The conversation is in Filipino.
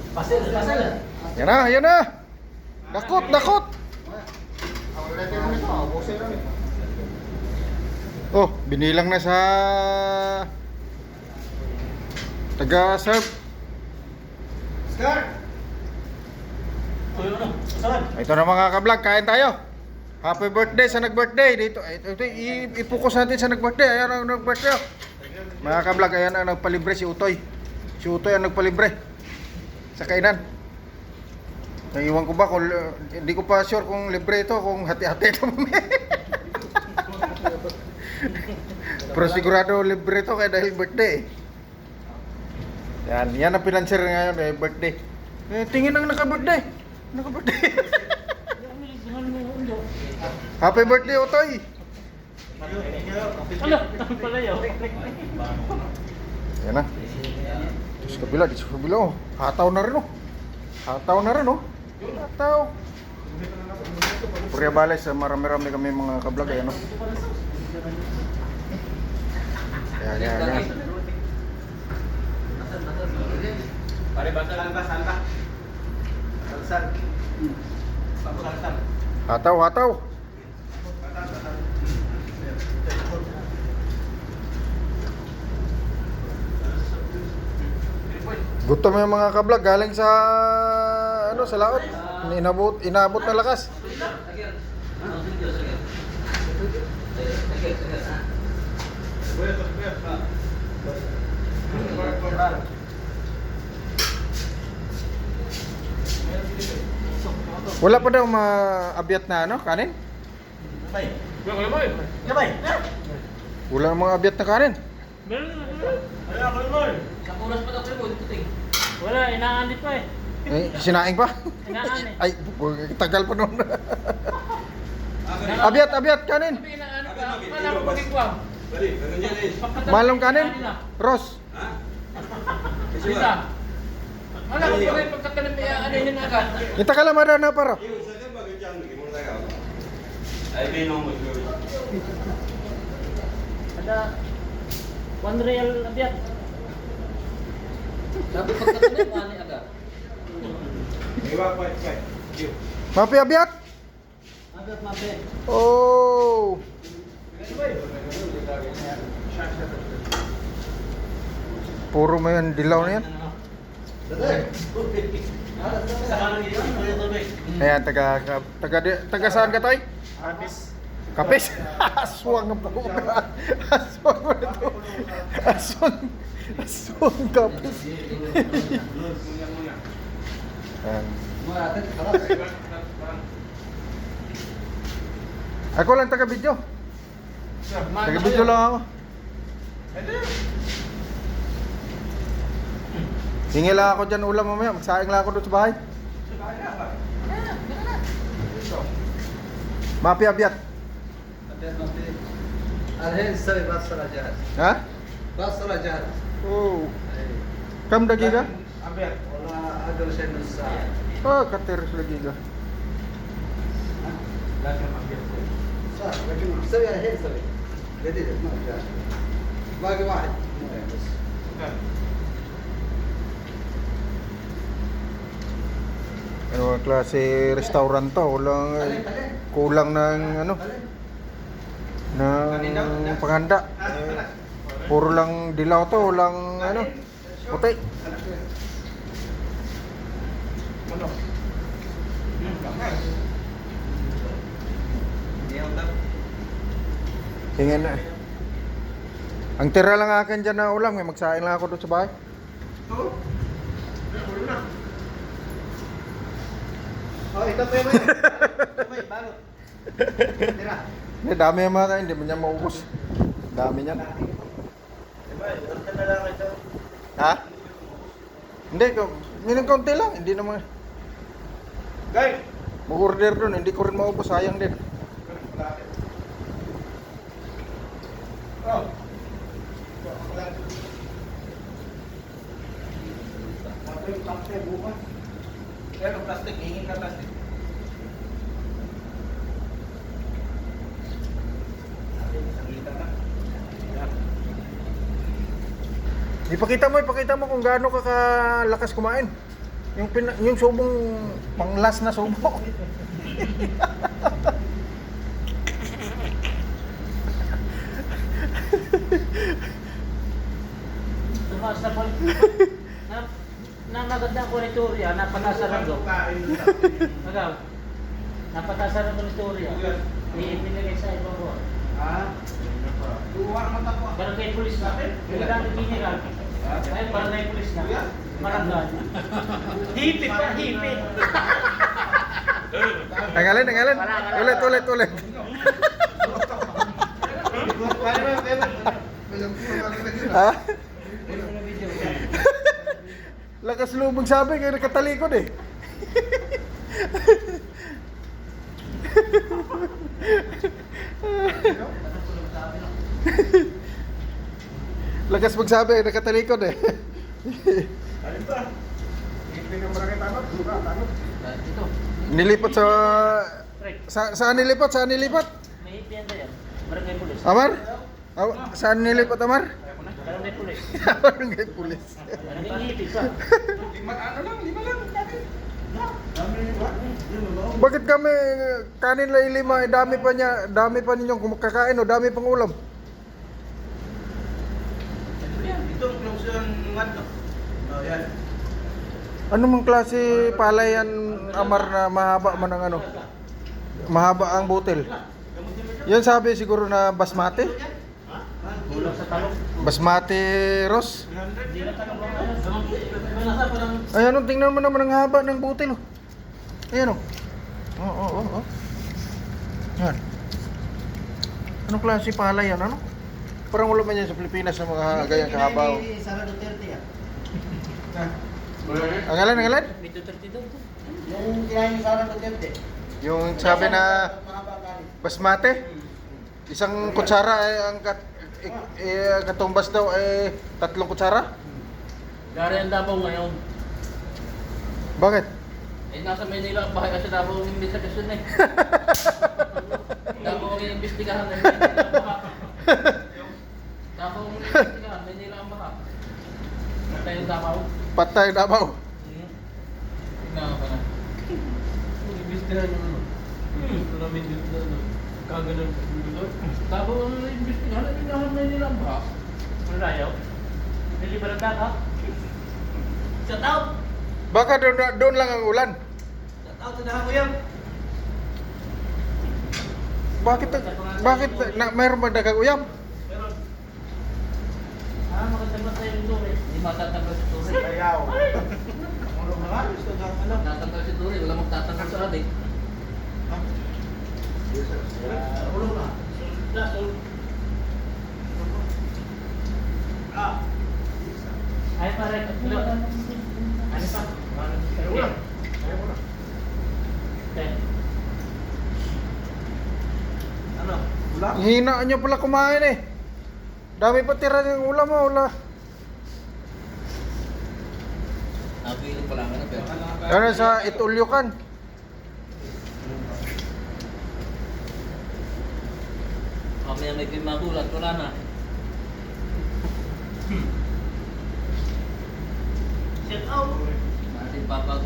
Pasel, pasel. Yan na, yan na. Dakot, dakot. Oh, binilang na sa taga-serve. Scar! Tuyo na. Saan? Ito na mga ka-vlog, kain tayo. Happy birthday sa nag-birthday. Dito, ito, i-focus natin sa nag-birthday. Ayan ang nag-birthday. Mga ka-vlog, ayan ang nagpalibre si Utoy. Si Utoy ang nagpalibre sa kainan. Naiwan ko ba kung hindi ko pa sure kung libre ito, kung hati-hati ito. Pero sigurado libre ito kaya dahil birthday. Yan ang pinansyar ngayon eh, birthday. Tingin ang naka-birthday. Naka-birthday. Happy birthday, Utoy. Ano? Pala yun. Yan na. Dito sa kabila, dito sa kabila. Oh. Hataw na rin, oh. Hataw na rin, oh. Hataw. Purya balay sa marami-rami kami mga kablog. Ayan, oh. Yan. Pare, salba. Salsan. Salsan. Hataw. Gutom yung mga kablog galing sa sa laot. Inabot na lakas. Wala pa daw maabyat na kanin? Gabay. Wala mga abyat na kanin. Meron. Kapulas pa daw kayo, puting. Wala, inaanit pa eh. Sinaing pa? Inaanit. Ay, tagal pa noon. Abyat kanin. Inaanit pa. Wala ko pagkikwang. Bali, ganyan eh. Malong kanin. Ros. Ha? Sila. Wala ko pagkatanim anihin agad. Ita ka lang na para. Yung sa kan bagay dyan, hindi mo na tagaw. Ay, binong mo siguro. Ada one real abyat. Sabi pagkatanim, ani agad. Iwa, kway. Mapi abyat? Agad mabe. Oh. Puro mo yan, dilaw na yan. Ayan, taga saan ka tayo? Kapis? Aswang ang po. Aswang mo na ito. Aswang kapis. Ayan. Ako lang taga-video. Taga-video lang ako. Hingi lang ako dyan ulam mamaya. Magsaing lang ako doon sa bahay. Mapi abyat. Alhen sabi basra jahaz. Ha? Basra jahaz. Oh. Kam dagi ka? Wala adol siya nun sa... Oh, kateres lagi ka. سوي الحين سوي جديد ما جاء باقي واحد بس Ano klase restaurant to? Kulang ng ng panghanda. Puro lang dilaw to, walang puti. Tingin na. Ang tira lang akin dyan na ulam, magsaing lang ako doon sa bahay. oh ito pa yun may balot tira Hindi, dami yung mga hindi mo niya maubos. Dami niyan. Ha? Hindi, minang kaunti lang, hindi naman. Guys! Mag-order doon, hindi ko rin maubos, sayang din. Oh. Pero plastic, hingin ka plastic. Ipakita mo kung gaano ka kalakas kumain. Yung subong pang-last na subo. Tumaas na po. Na maganda ko ni Toria, napatasan ako. Agaw. Napatasan ako ni Toria. Ibinigay sa ibang ko. Ha? Luwa naman ako. Barangay pulis na. Yung dati binigay. Ay, barangay pulis na. Maranggan. Hipi pa, hipi. Tanggalin. Ulit. Ha? Lakas lubog sabi kayo nakatalikod eh. Lakas magsabi nakatalikod eh. Alin ba? Ipin ang barangay tanong. Dura, tanong. Ito. Nilipat sa Rick, saan nilipat? Saan nilipat? may hipi yan yan. Barangay pulis. Amar? Saan nilipat Amar? Barangay pulis. Barangay pulis. May hipi pa. Lima lang. Bakit? Dami rin ba? Yun, no? Bakit kami kanin lang 5, dami pa ninyong kumakain o dami pang ulam? Ito ang close ng ano. Oh, yan. Ano mang klase palay yan Amar na mahaba man ang ano? Mahaba ang butil. Yan sabi siguro na basmati? Kulang sa talong. Basmati Ross? Hindi na talong lang ano. Nasa parang Ayan o, tingnan mo naman ang haba ng butil oh. Ayan o. Oo. Yan. Anong klase palay yan ano? Parang wala man yan sa Pilipinas na mga ganyang kahabaw. Sara Duterte yan. Ang ngalan? may 230 daw. Yung kinain ni Sara Duterte. Yung sabi na basmati? Isang kutsara ay ang katumbas daw ay 3 kutsara? Gari ang Davao ngayon. Bakit? Eh, nasa Manila ang bahay kasi Davao ang investigasyon eh. Davao ang investigahan eh. Davao ang investigahan, Manila ang baha. Matay ang Davao. Patay Davao. Tingnan ka na. Imbestigahan yung ano. Namin dito na ano. Kaganan dito. Davao ang investigahan, Manila ang baha. Ano na yaw? Nilibaran ka ha? Shut out! Baka doon lang ang ulan. Shut out na ako yan! Bakit mayroon ba dagang uyam? Meron. Magandang mata yung Tore. Hindi matatanggal si Tore. Ayaw. Ano naman? Gusto ka ano? Tatanggal si Tore, wala magtatanggal sa adik. Ulo na. Ay pare, ano pa? Ayaw na. Okay. Ano? Ulam? Hina nyo pala kumain eh. Dami pa tira ng ulam mo. Wala. Nabili pa lang pero. Ano sa Itulyukan? Mamaya may magulat, wala na. Shut out! Natin papag